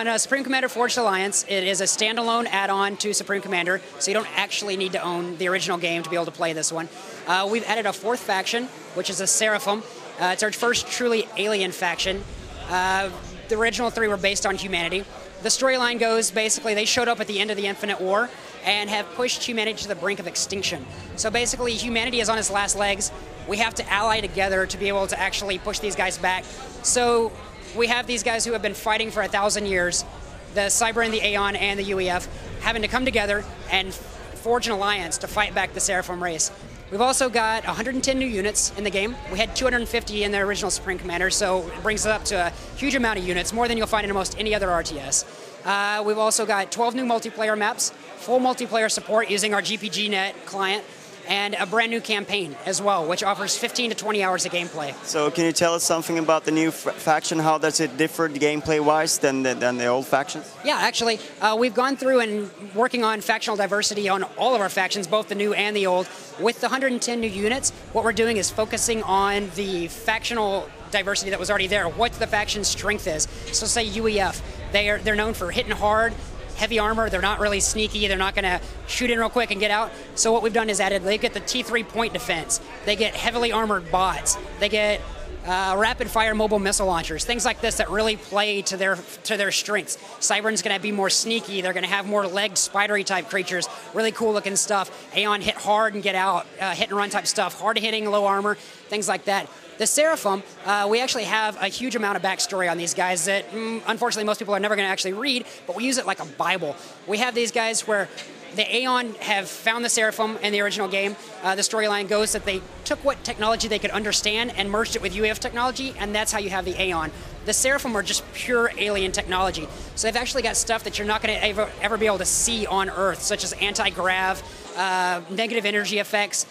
on Supreme Commander Forged Alliance, it is a standalone add-on to Supreme Commander, so you don't actually need to own the original game to be able to play this one. We've added a fourth faction, which is a Seraphim. It's our first truly alien faction. The original three were based on humanity. The storyline goes, basically, they showed up at the end of the Infinite War and have pushed humanity to the brink of extinction. So basically, humanity is on its last legs. We have to ally together to be able to actually push these guys back. So we have these guys who have been fighting for 1,000 years, the Cyber and the Aeon and the UEF, having to come together and forge an alliance to fight back the Seraphim race. We've also got 110 new units in the game. We had 250 in the original Supreme Commander, so it brings it up to a huge amount of units, more than you'll find in almost any other RTS. We've also got 12 new multiplayer maps, full multiplayer support using our GPGnet client, and a brand new campaign as well, which offers 15 to 20 hours of gameplay. So can you tell us something about the new faction? How does it differ gameplay-wise than the old factions? Yeah, actually, we've gone through and working on factional diversity on all of our factions, both the new and the old. With the 110 new units, what we're doing is focusing on the factional diversity that was already there, what the faction's strength is. So say UEF, they're known for hitting hard, heavy armor, they're not really sneaky, they're not going to shoot in real quick and get out. So what we've done is they get the T3 point defense, they get heavily armored bots, they get rapid fire mobile missile launchers, things like this that really play to their strengths. Cybern's going to be more sneaky, they're going to have more legged spidery type creatures, really cool looking stuff. Aeon hit hard and get out, hit and run type stuff, hard hitting, low armor, things like that. The Seraphim, we actually have a huge amount of backstory on these guys that unfortunately most people are never going to actually read, but we use it like a Bible. We have these guys where the Aeon have found the Seraphim in the original game. The storyline goes that they took what technology they could understand and merged it with UEF technology, and that's how you have the Aeon. The Seraphim are just pure alien technology. So they've actually got stuff that you're not going to ever be able to see on Earth, such as anti-grav, negative energy effects,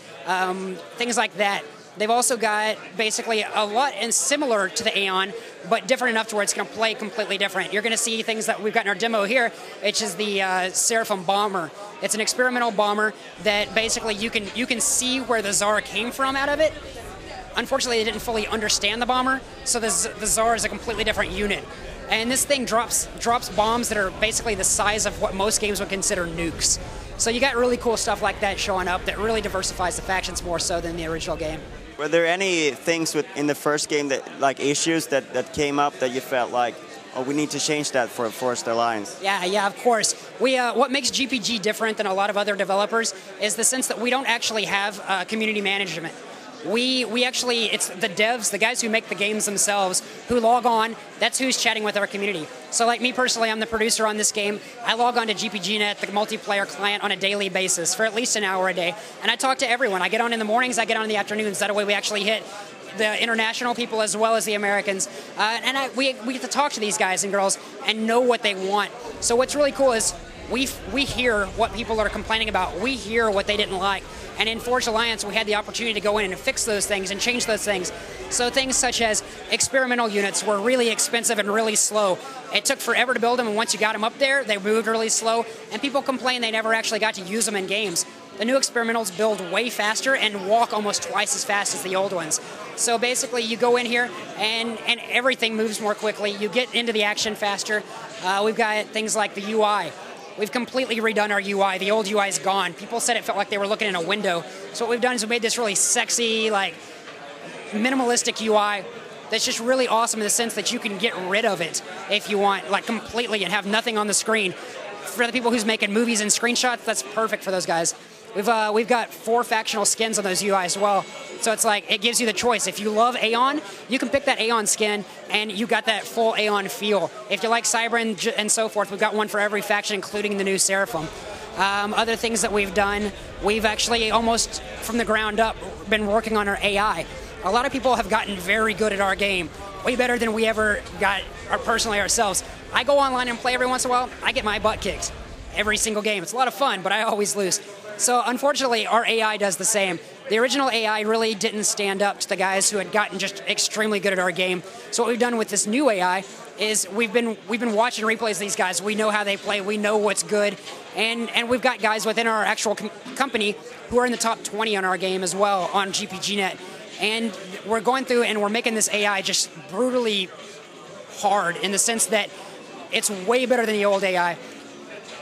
things like that. They've also got basically a lot and similar to the Aeon, but different enough to where it's going to play completely different. You're going to see things that we've got in our demo here, which is the Seraphim bomber. It's an experimental bomber that basically you can see where the Tsar came from out of it. Unfortunately, they didn't fully understand the bomber, so the Tsar is a completely different unit. And this thing drops bombs that are basically the size of what most games would consider nukes. So you got really cool stuff like that showing up that really diversifies the factions more so than the original game. Were there any things in the first game that, like issues that came up that you felt like, oh, we need to change that for Forged Alliance? Yeah, of course. What makes GPG different than a lot of other developers is the sense that we don't actually have community management. We actually, it's the devs, the guys who make the games themselves, who log on, that's who's chatting with our community. So like me personally, I'm the producer on this game. I log on to GPGnet, the multiplayer client, on a daily basis for at least an hour a day. And I talk to everyone. I get on in the mornings, I get on in the afternoons. That way we actually hit the international people as well as the Americans. We get to talk to these guys and girls and know what they want. So what's really cool is we hear what people are complaining about. We hear what they didn't like. And in Forged Alliance, we had the opportunity to go in and fix those things and change those things. So things such as experimental units were really expensive and really slow. It took forever to build them, and once you got them up there, they moved really slow, and people complained they never actually got to use them in games. The new experimentals build way faster and walk almost twice as fast as the old ones. So basically, you go in here, and everything moves more quickly. You get into the action faster. We've got things like the UI. We've completely redone our UI. The old UI is gone. People said it felt like they were looking in a window. So what we've done is we made this really sexy, like, minimalistic UI that's just really awesome in the sense that you can get rid of it if you want, like, completely and have nothing on the screen. For the people who's making movies and screenshots, that's perfect for those guys. We've got 4 factional skins on those UI as well. So it's like, it gives you the choice. If you love Aeon, you can pick that Aeon skin, and you got that full Aeon feel. If you like Cyber and so forth, we've got one for every faction, including the new Seraphim. Other things that we've done, we've actually almost from the ground up been working on our AI. A lot of people have gotten very good at our game, way better than we ever got personally ourselves. I go online and play every once in a while, I get my butt kicked every single game. It's a lot of fun, but I always lose. So unfortunately, our AI does the same. The original AI really didn't stand up to the guys who had gotten just extremely good at our game. So what we've done with this new AI is we've been watching replays of these guys. We know how they play. We know what's good. And we've got guys within our actual company who are in the top 20 on our game as well on GPGnet. And we're going through and we're making this AI just brutally hard in the sense that It's way better than the old AI.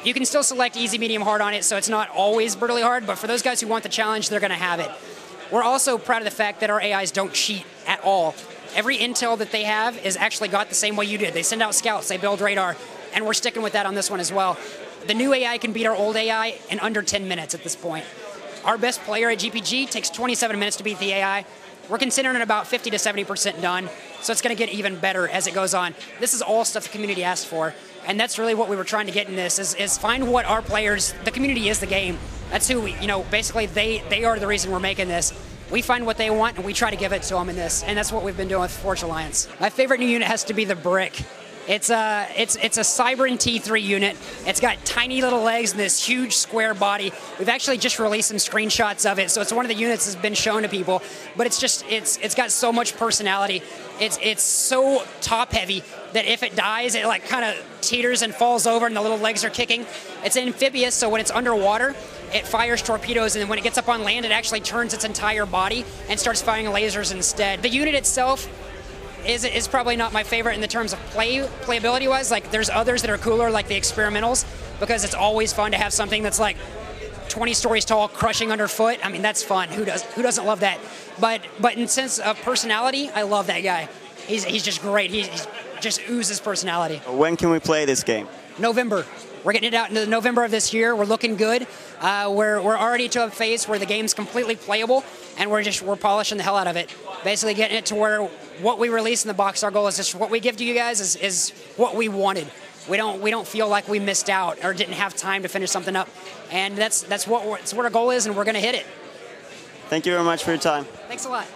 You can still select easy, medium, hard on it, so it's not always brutally hard, but for those guys who want the challenge, they're going to have it. We're also proud of the fact that our AIs don't cheat at all. Every intel that they have is actually got the same way you did. They send out scouts, they build radar, and we're sticking with that on this one as well. The new AI can beat our old AI in under 10 minutes at this point. Our best player at GPG takes 27 minutes to beat the AI. We're considering it about 50 to 70% done, so it's going to get even better as it goes on. This is all stuff the community asked for, and that's really what we were trying to get in this, is find what our players, the community is the game. That's who we, basically they are the reason we're making this. We find what they want, and we try to give it to them in this, and that's what we've been doing with Forge Alliance. My favorite new unit has to be the Brick. It's a Cybran T3 unit. It's got tiny little legs and this huge square body. We've actually just released some screenshots of it, so it's one of the units that's been shown to people. But it's got so much personality. It's so top heavy that if it dies, it like kind of teeters and falls over, and the little legs are kicking. It's amphibious, so when it's underwater, it fires torpedoes, and then when it gets up on land, it actually turns its entire body and starts firing lasers instead. The unit itself is probably not my favorite in the terms of playability-wise. Like, there's others that are cooler, like the Experimentals, because it's always fun to have something that's like 20 stories tall, crushing underfoot. I mean, that's fun. Who doesn't love that? But in sense of personality, I love that guy. He's just great. He just oozes personality. When can we play this game? November. We're getting it out into November of this year. We're looking good. We're already to a phase where the game's completely playable, and we're polishing the hell out of it. Basically getting it to where what we release in the box, our goal is just what we give to you guys is what we wanted. We don't feel like we missed out or didn't have time to finish something up, and that's what our goal is, and we're going to hit it. Thank you very much for your time. Thanks a lot.